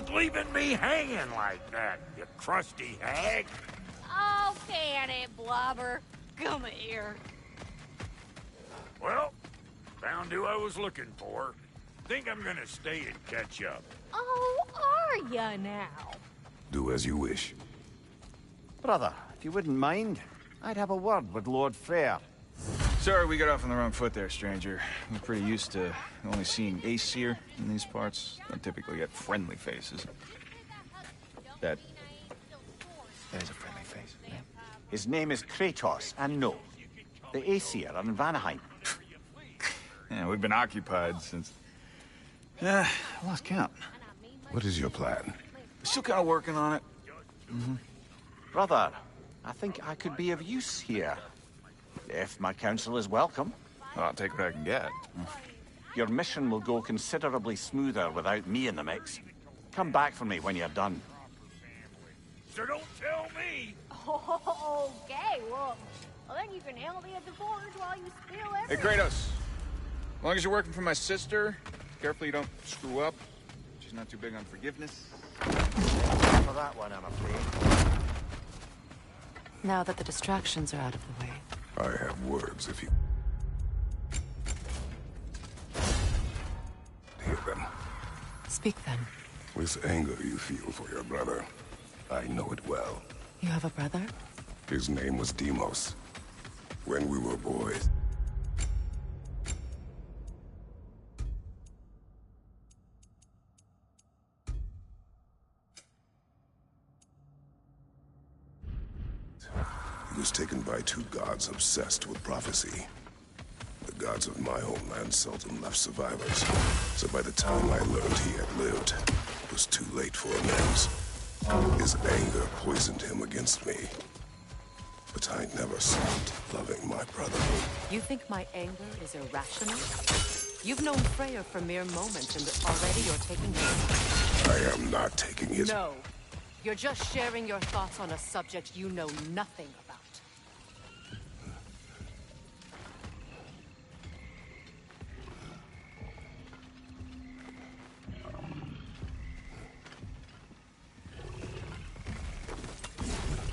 with leaving me hanging like that, you crusty hag? Oh, can it, Blobber? Come here. Well, found who I was looking for. Think I'm gonna stay and catch up. Oh, are ya now? Do as you wish. Brother, if you wouldn't mind, I'd have a word with Lord Freyr. Sorry we got off on the wrong foot there, stranger. We're pretty used to only seeing Aesir in these parts. Don't typically get friendly faces. That is a friendly face. Yeah. His name is Kratos, and no, the Aesir are in Vanaheim. Yeah, we've been occupied since... I lost count. What is your plan? Still kind of working on it. Brother, I think I could be of use here. If my counsel is welcome. Well, I'll take what I can get. Your mission will go considerably smoother without me in the mix. Come back for me when you're done. So don't tell me! Oh, okay, well, then you can help me at the forge while you spill Hey, everything. Kratos. As long as you're working for my sister, carefully you don't screw up. She's not too big on forgiveness. For that one, I'm afraid. Now that the distractions are out of the way. I have words if you... Hear them. Speak then. This anger you feel for your brother, I know it well. You have a brother? His name was Deimos. When we were boys. He was taken by two gods obsessed with prophecy. The gods of my homeland seldom left survivors, so by the time I learned he had lived, it was too late for amends. His anger poisoned him against me. But I never stopped loving my brother. You think my anger is irrational? You've known Freyr for mere moments, and already you're taking his... I am not taking his... No. You're just sharing your thoughts on a subject you know nothing about.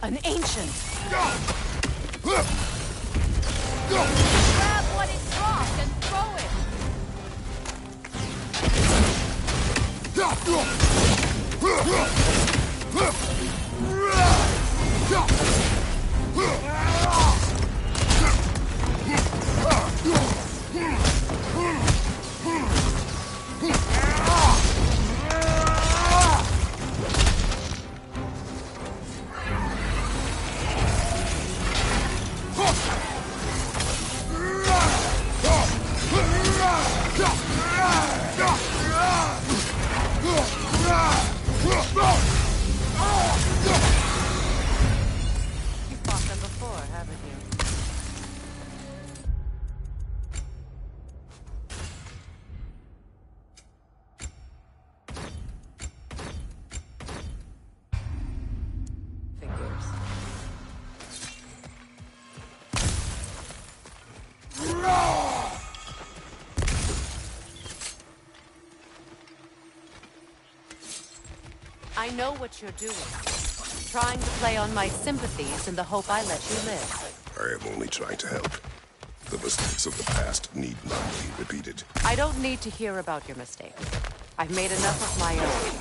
An ancient! Grab what it dropped and throw You've fought them before, haven't you? Figures. I know what you're doing. Trying to play on my sympathies in the hope I let you live. I am only trying to help. The mistakes of the past need not be repeated. I don't need to hear about your mistakes. I've made enough of my own,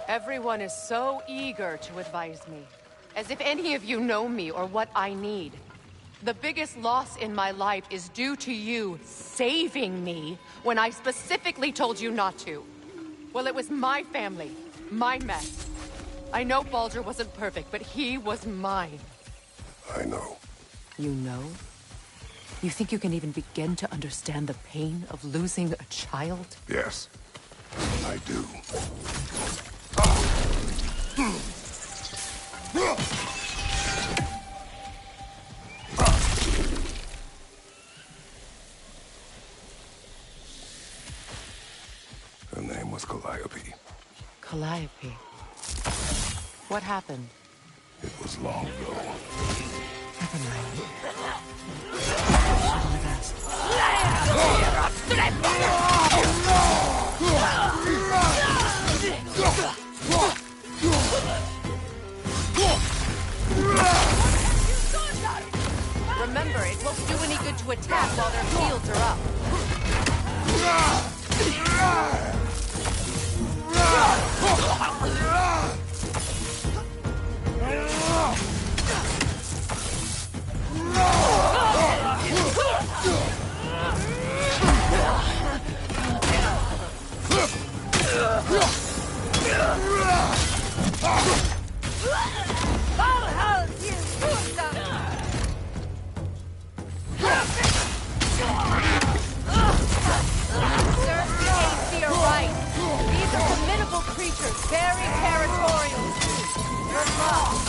Everyone is so eager to advise me, as if any of you know me or what I need. The biggest loss in my life is due to you saving me when I specifically told you not to. Well, it was my family, My mess. I know Baldur wasn't perfect, but he was mine. I know. You know? You think you can even begin to understand the pain of losing a child? Yes, I do. Her name was Calliope. Calliope. What happened? It was long ago. Never mind. Remember, it won't do any good to attack while their shields are up. Creatures, very territorial. You're lost.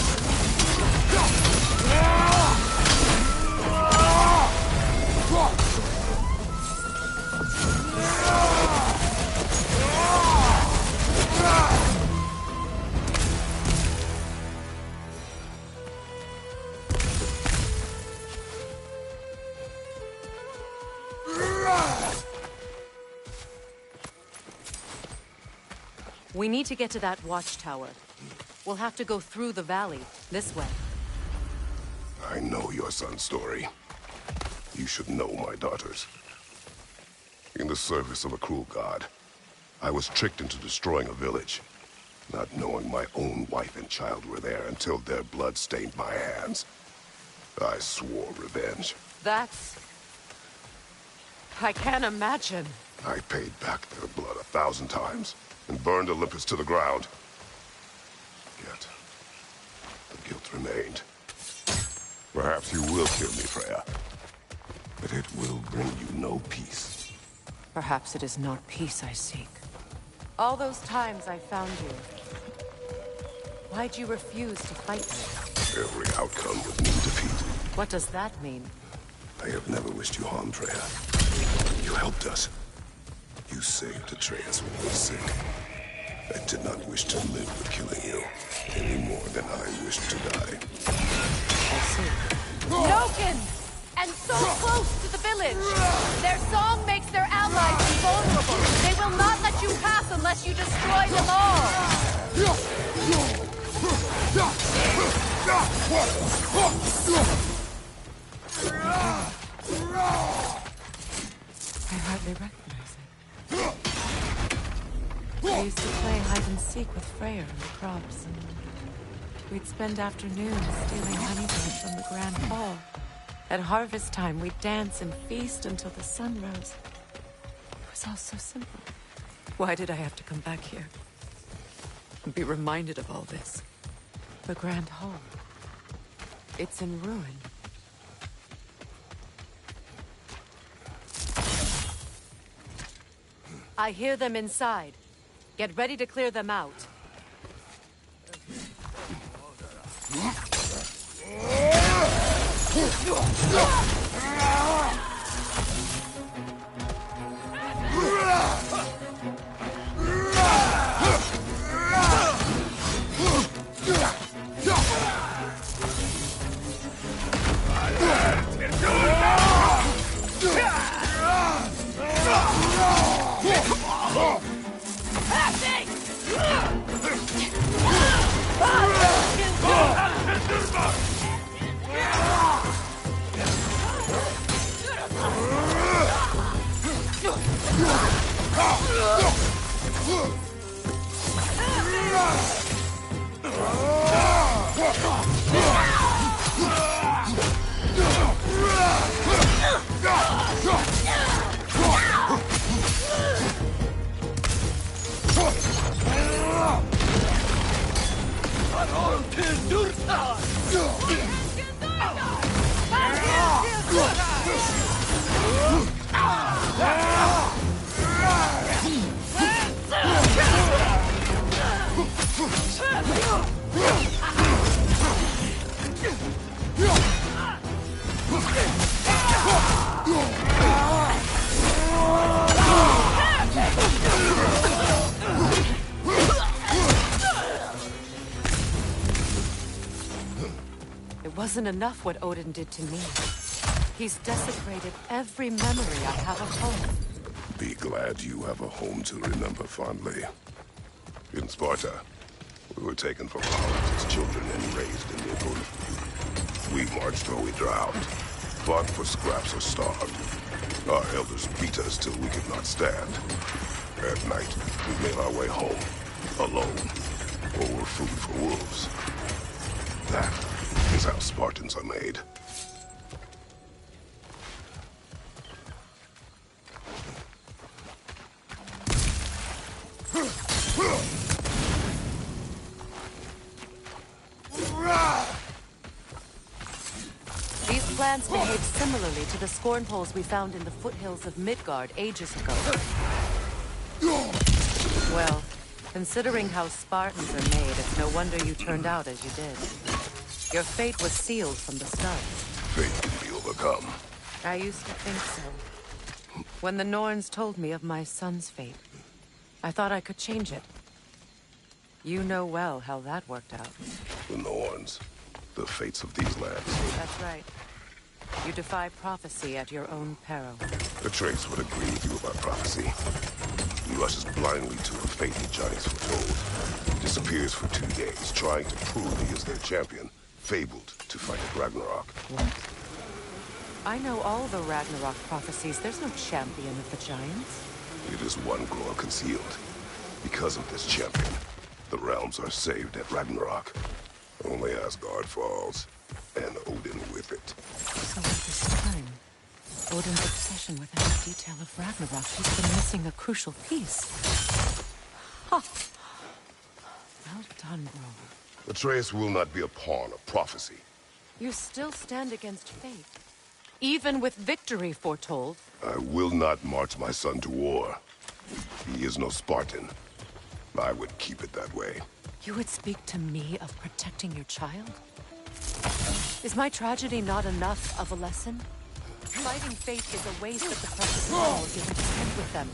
We need to get to that watchtower. We'll have to go through the valley, this way. I know your son's story. You should know my daughter's. In the service of a cruel god, I was tricked into destroying a village, not knowing my own wife and child were there until their blood stained my hands. I swore revenge. That's... I can't imagine. I paid back their blood 1,000 times and burned Olympus to the ground. Yet, the guilt remained. Perhaps you will kill me, Freya, but it will bring you no peace. Perhaps it is not peace I seek. All those times I found you, why'd you refuse to fight me? Every outcome would mean defeat. What does that mean? I have never wished you harm, Freya. You helped us. You saved Atreus when he was sick. I did not wish to live with killing you, any more than I wished to die. I see. Noken! And so close to the village! Their song makes their allies invulnerable! They will not let you pass unless you destroy them all! I hardly recognize it. I used to play hide and seek with Freyr in the crops. We'd spend afternoons stealing honeycomb from the Grand Hall. At harvest time, we'd dance and feast until the sun rose. It was all so simple. Why did I have to come back here? And be reminded of all this? The Grand Hall. It's in ruin. I hear them inside. Get ready to clear them out. wasn't enough what Odin did to me. He's desecrated every memory I have of home. Be glad you have a home to remember fondly. In Sparta, we were taken from our homes as children and raised in Nibel. We marched or we drowned, fought for scraps or starved. Our elders beat us till we could not stand. At night, we made our way home, alone, or were food for wolves. That is how Spartans are made. These plants behave similarly to the scorn poles we found in the foothills of Midgard ages ago. Well, considering how Spartans are made, it's no wonder you turned out as you did. Your fate was sealed from the start. Fate can be overcome. I used to think so. When the Norns told me of my son's fate, I thought I could change it. You know well how that worked out. The Norns, the fates of these lands. That's right. You defy prophecy at your own peril. The Trace would agree with you about prophecy. He rushes blindly to a fate the giants foretold. Disappears for 2 days, trying to prove he is their champion, fabled to fight at Ragnarok. What? I know all the Ragnarok prophecies. There's no champion of the giants. It is one glow concealed. Because of this champion, the realms are saved at Ragnarok. Only Asgard falls, and Odin with it. So all this time, Odin's obsession with every detail of Ragnarok, he's been missing a crucial piece. Ha! Well done, Grover. The Trace will not be a pawn of prophecy. You still stand against fate, even with victory foretold. I will not march my son to war. He is no Spartan. I would keep it that way. You would speak to me of protecting your child? Is my tragedy not enough of a lesson? Fighting fate is a waste of the precious power given to spend with them.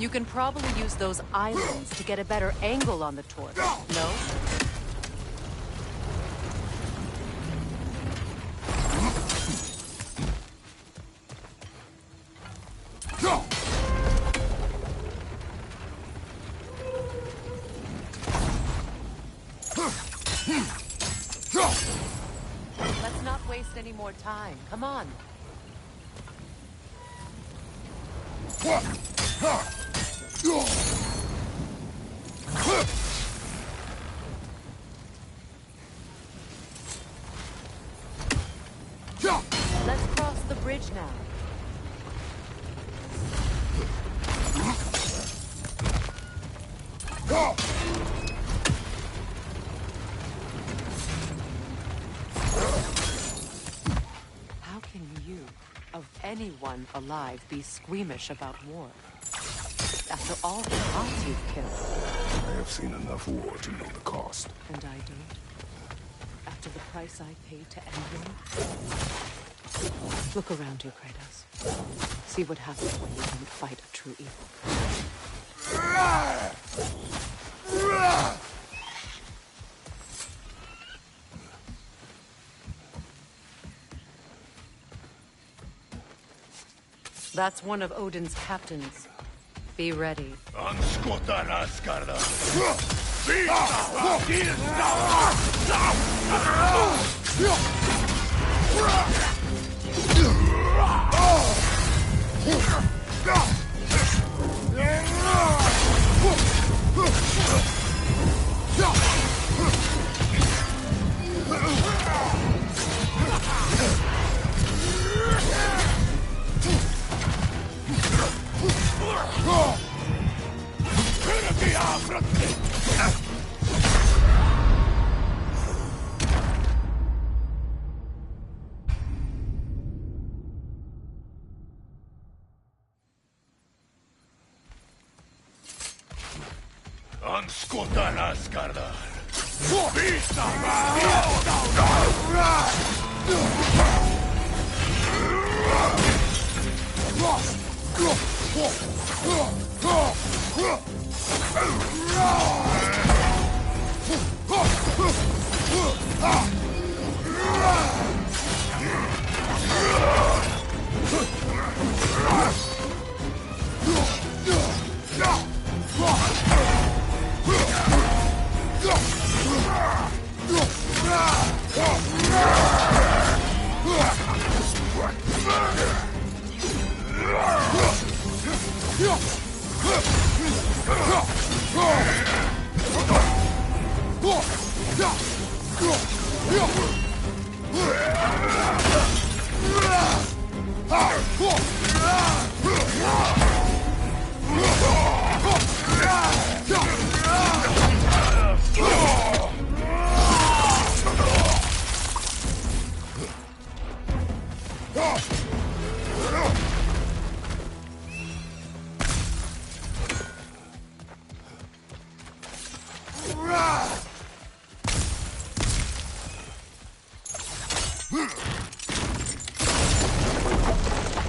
You can probably use those islands to get a better angle on the torch, no? Let's not waste any more time. Come on. Let's cross the bridge now. How can you, of anyone alive, be squeamish about war? After all the gods you've killed. I have seen enough war to know the cost. And I don't. After the price I paid to end one. Look around you, Kratos. See what happens when you don't fight a true evil. That's one of Odin's captains. Be ready.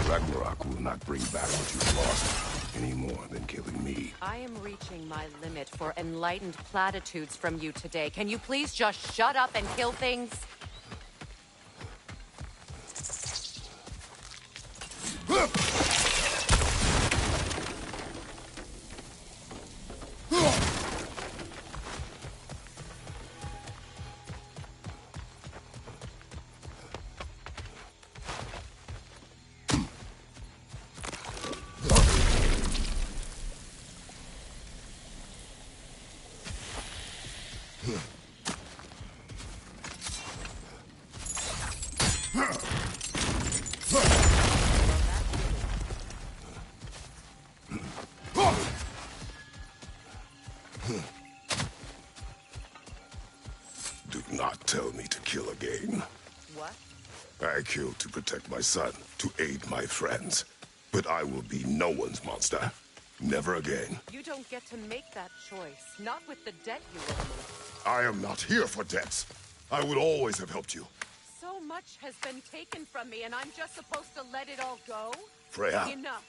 Ragnarok will not bring back what you've lost, any more than killing me. I am reaching my limit for enlightened platitudes from you today. Can you please just shut up and kill things? Do not tell me to kill again. What? I killed to protect my son, to aid my friends. But I will be no one's monster. Never again. You don't get to make that choice. Not with the debt you owe me. I am not here for debts. I would always have helped you. So much has been taken from me, and I'm just supposed to let it all go? Freya. Enough.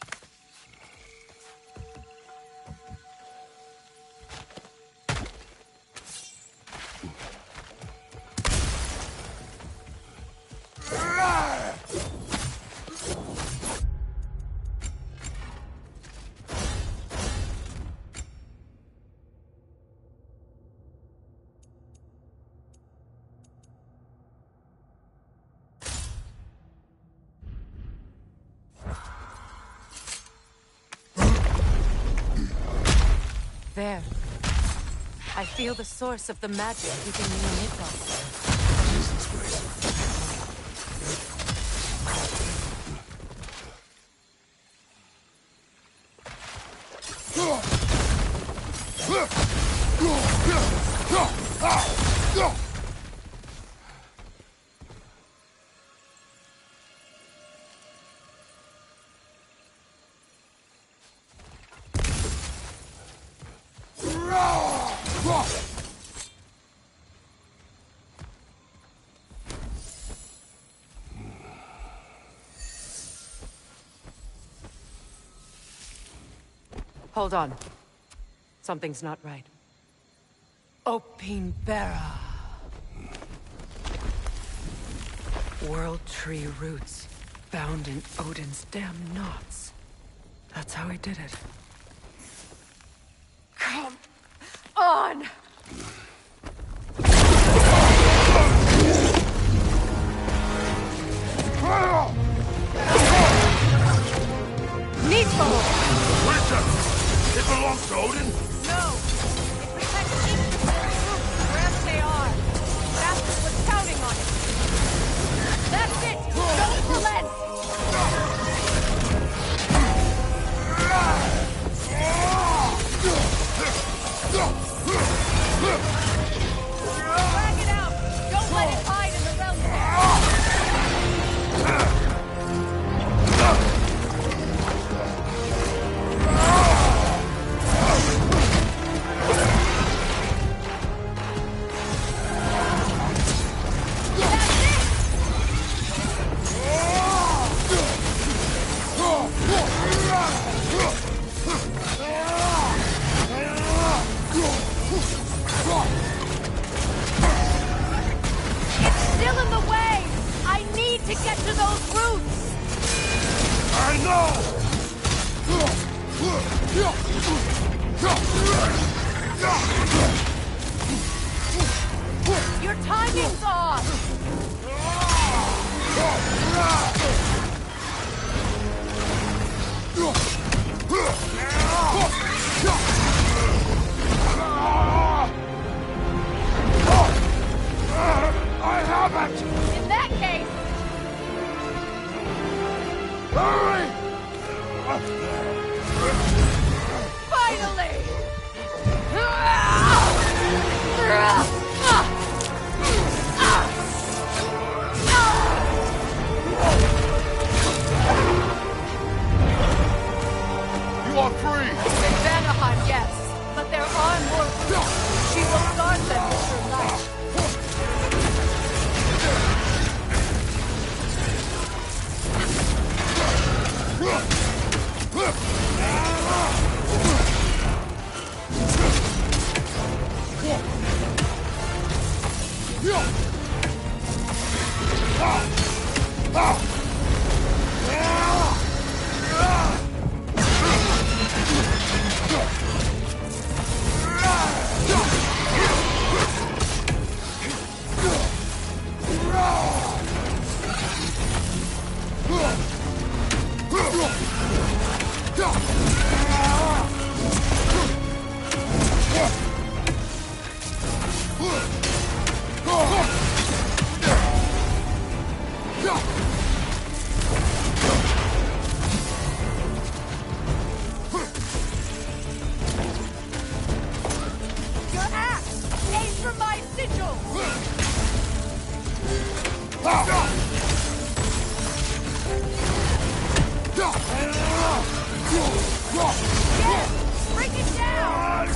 There. I feel the source of the magic keeping me in Ithos. What is this place? Hold on. Something's not right. Opinbera. World tree roots bound in Odin's damn knots. That's how he did it. Come on! Needful! It belongs to Odin? No! It protects each of their troops wherever they are. Bastards was counting on it. That's it! Don't relent! Drag it out! Don't let it hide in the realm there! to get to those roots! I know! Your timing's off! I haven't! In that case, Hurry! finally! You are free! In Vanaheim, yes, but there are more roots. She will guard them with her life. Your axe! Aim for my sigil! Yes! Bring it down!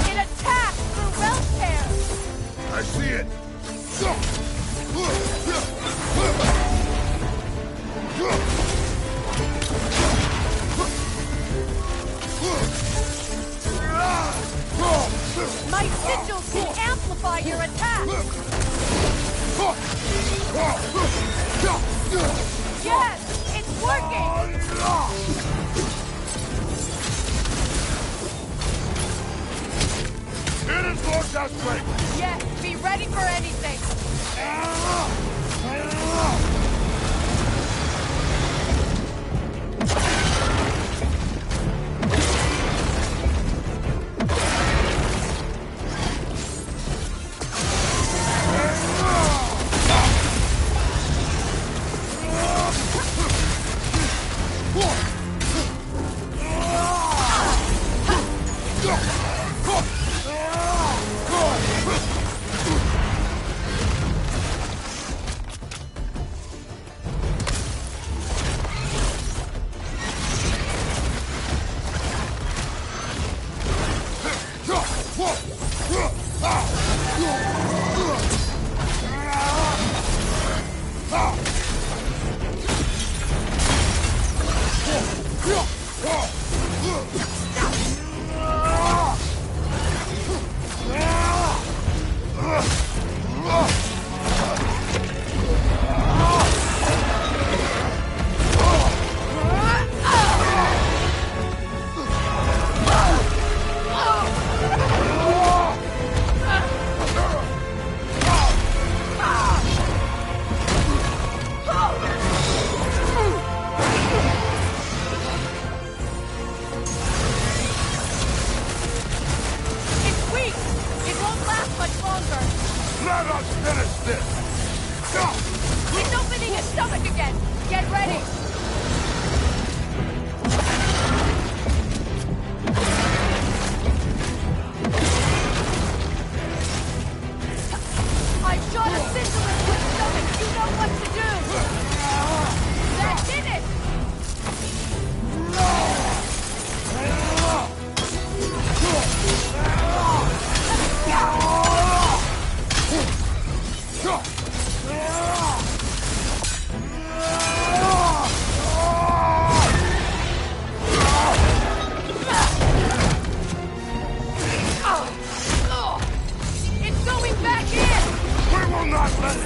It attacks through realm tears! I see it! My sigils can amplify your attack! Yes! It's working! It is Lord Strength! Yes, be ready for anything! Let us finish this! It's opening his stomach again! Get ready! I shot a sigil into his stomach! You know what to do! That did it! It's going back in! We will not let it!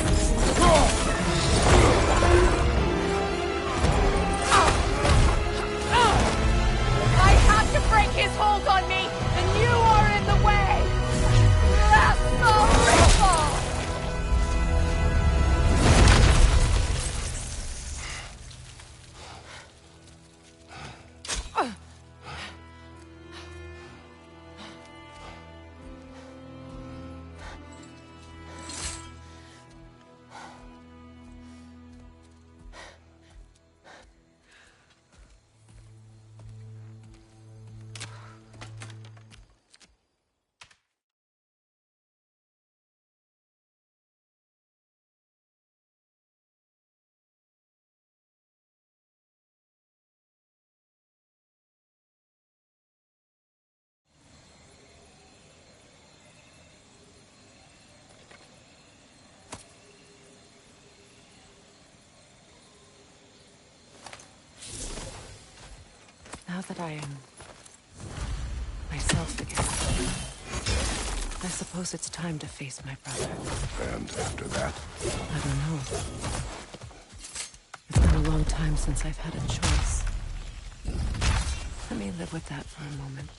I have to break his hold on me, and you are in the way! That's the ripple! Now that I am myself again, I suppose it's time to face my brother. And after that? I don't know. It's been a long time since I've had a choice. Let me live with that for a moment.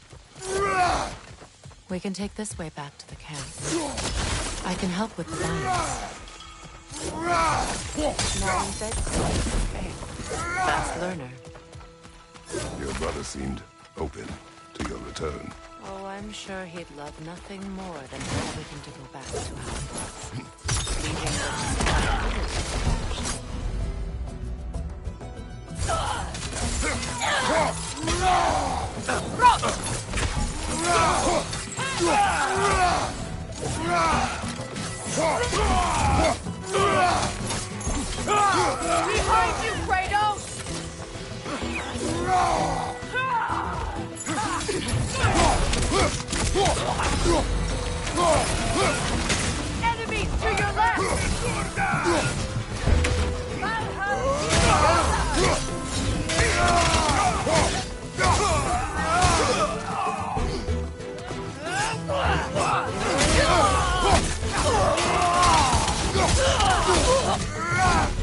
We can take this way back to the camp. I can help with the binds. Now you said so. Okay. Fast learner. Your brother seemed open to your return. Oh, I'm sure he'd love nothing more than for everything to go back to how it was. Leaving Behind you, Kratos! Enemies to your left!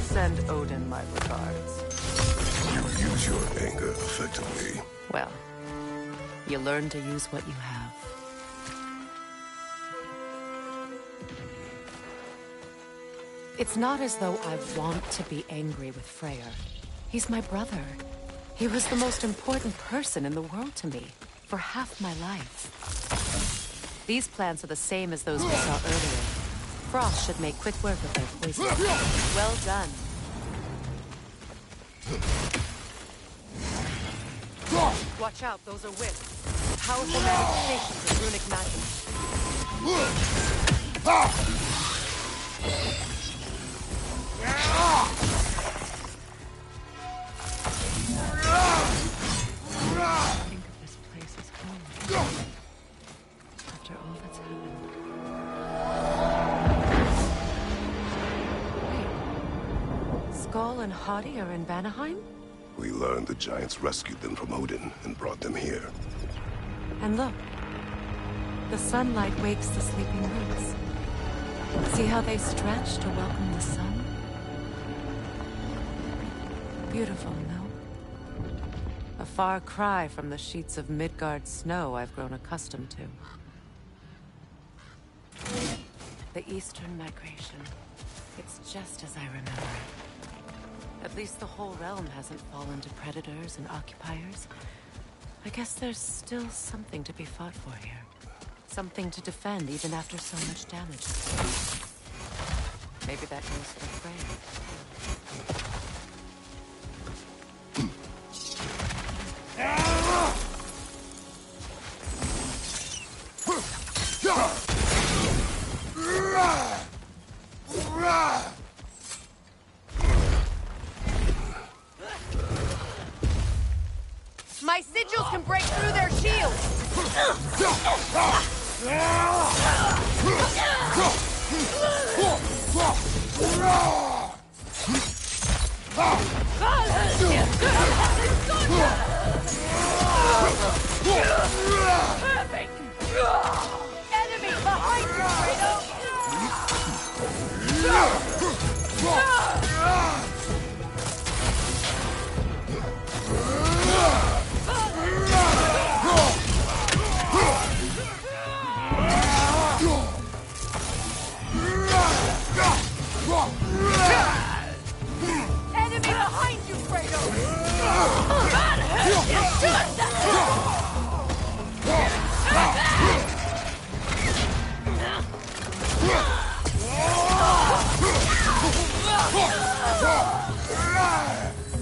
Send Odin my regards. You use your anger effectively. Well, you learn to use what you have. It's not as though I want to be angry with Freyr. He's my brother. He was the most important person in the world to me, for half my life. These plants are the same as those we saw earlier. Frost should make quick work of their poison. Well done. Watch out, those are whips. Powerful manifestations of runic magic. Think of this place as home. After all that's happened. Wait. Skull and Hati are in Vanaheim? We learned the giants rescued them from Odin and brought them here. And look. The sunlight wakes the sleeping roots. See how they stretch to welcome the sun? Beautiful, no? A far cry from the sheets of Midgard snow I've grown accustomed to. The Eastern Migration. It's just as I remember it. At least the whole realm hasn't fallen to predators and occupiers. I guess there's still something to be fought for here. Something to defend even after so much damage. Maybe that goes for Freya. My sigils can break through their shields! Enemy behind you, Kratos! Enemy behind you, Kratos!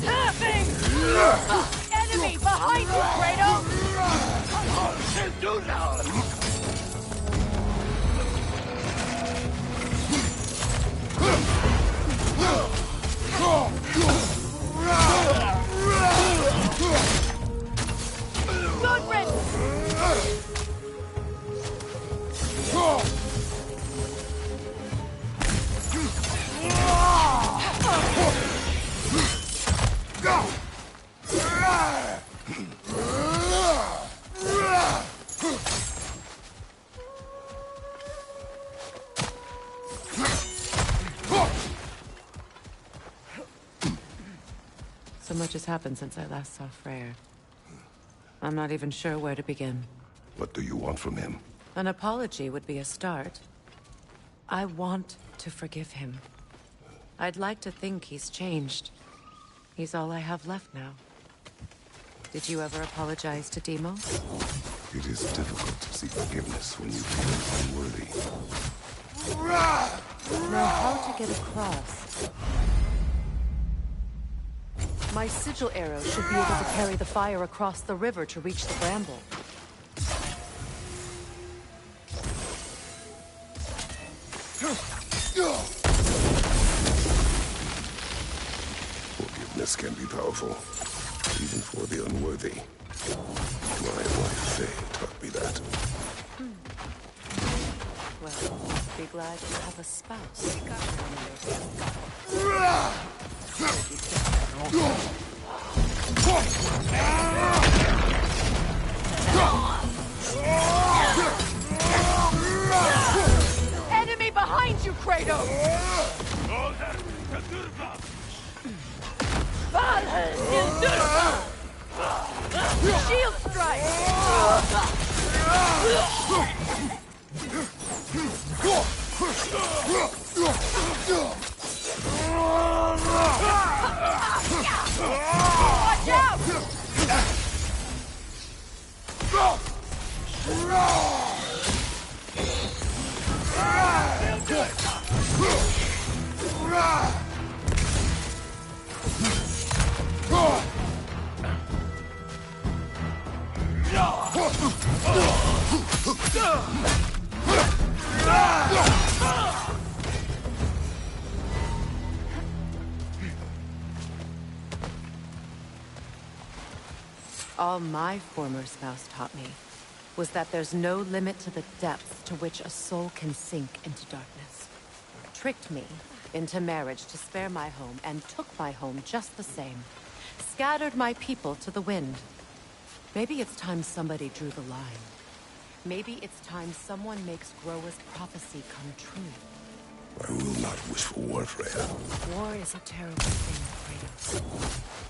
Tapping! Enemy behind you, Kratos! Good riddance! So much has happened since I last saw Freyr. I'm not even sure where to begin. What do you want from him? An apology would be a start. I want to forgive him. I'd like to think he's changed. He's all I have left now. Did you ever apologize to Deimos? It is difficult to seek forgiveness when you feel unworthy. Know how to get across. My sigil arrow should be able to carry the fire across the river to reach the bramble. Forgiveness can be powerful, even for the unworthy. My wife Faye taught me that. Well, be glad you have a spouse. Enemy behind you, Kratos! Shield strike! Watch out! All my former spouse taught me was that there's no limit to the depths to which a soul can sink into darkness. Tricked me into marriage to spare my home and took my home just the same. Scattered my people to the wind. Maybe it's time somebody drew the line. Maybe it's time someone makes Groa's prophecy come true. I will not wish for war, Freya. War is a terrible thing, Kratos.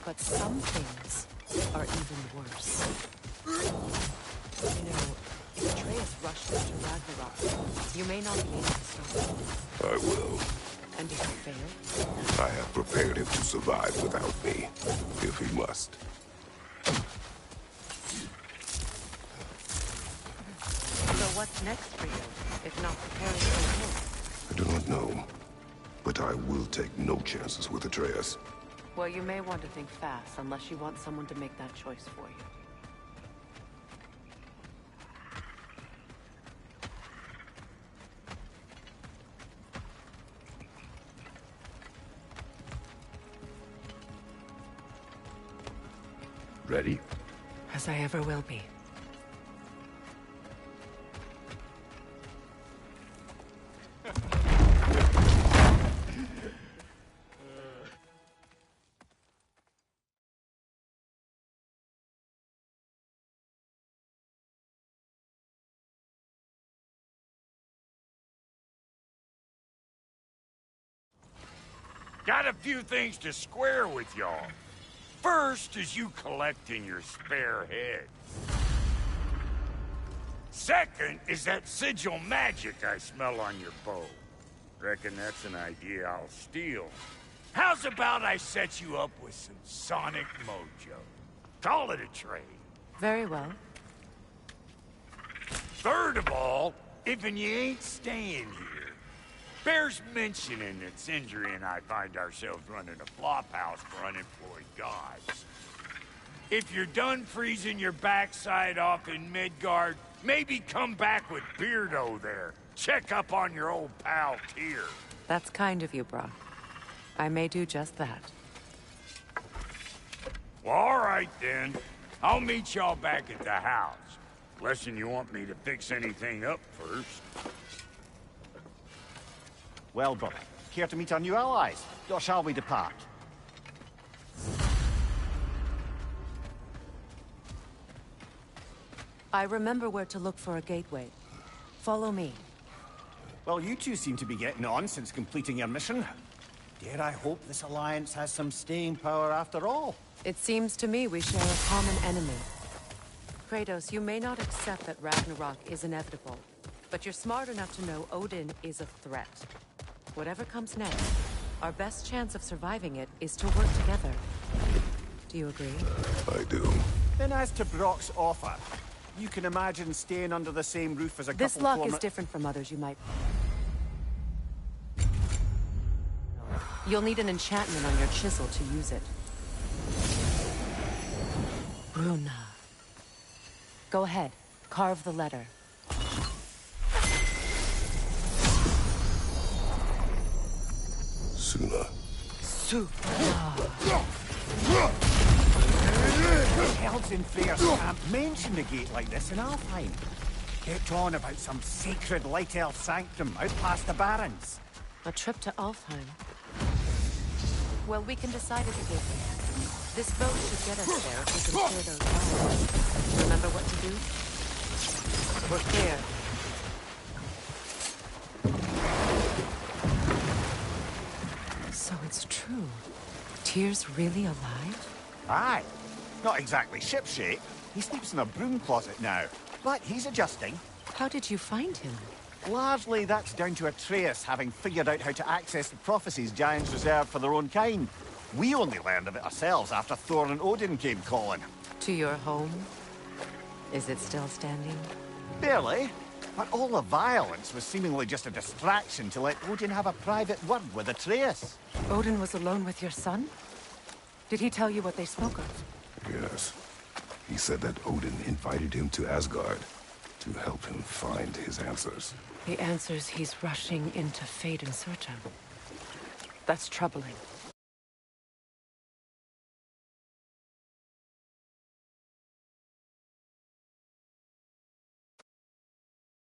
But some things are even worse. You know, if Atreus rushed into Ragnarok, you may not be able to stop him. I will. And if he failed? I have prepared him to survive without me, if he must. So What's next for you, if not preparing for war? I do not know, but I will take no chances with Atreus. Well, you may want to think fast, unless you want someone to make that choice for you. Ready? As I ever will be. Got a few things to square with y'all. First is you collecting your spare head. Second is that sigil magic I smell on your bow. Reckon that's an idea I'll steal. How's about I set you up with some sonic mojo? Call it a trade. Very well. Third of all, if you ain't staying here, bears mentioning that Sindri and I find ourselves running a flophouse for unemployed gods. If you're done freezing your backside off in Midgard, maybe come back with Beardo there. Check up on your old pal Tyr. That's kind of you, Brock. I may do just that. Well, all right then. I'll meet y'all back at the house. Unless you want me to fix anything up first. Well, brother, care to meet our new allies? Or shall we depart? I remember where to look for a gateway. Follow me. Well, you two seem to be getting on since completing your mission. Dare I hope this alliance has some staying power after all? It seems to me we share a common enemy. Kratos, you may not accept that Ragnarok is inevitable, but you're smart enough to know Odin is a threat. Whatever comes next, our best chance of surviving it is to work together. Do you agree? I do. Then as to Brock's offer, you can imagine staying under the same roof as a This couple luck former- is different from others you might... You'll need an enchantment on your chisel to use it. Bruna. Go ahead. Carve the letter. Suna. Elves in Freyr's camp mentioned a gate like this in Alfheim. Kept on about some sacred light elf sanctum out past the Barrens. A trip to Alfheim. Well, we can decide it together. This boat should get us there if we can clear those lines. Remember what to do? We're clear. So it's true. Tyr's really alive? Aye. Not exactly shipshape. He sleeps in a broom closet now. But he's adjusting. How did you find him? Largely, that's down to Atreus having figured out how to access the prophecies giants reserved for their own kind. We only learned of it ourselves after Thor and Odin came calling. To your home? Is it still standing? Barely. But all the violence was seemingly just a distraction to let Odin have a private word with Atreus. Odin was alone with your son? Did he tell you what they spoke of? Yes. He said that Odin invited him to Asgard to help him find his answers. The answers he's rushing into fate in search of. That's troubling.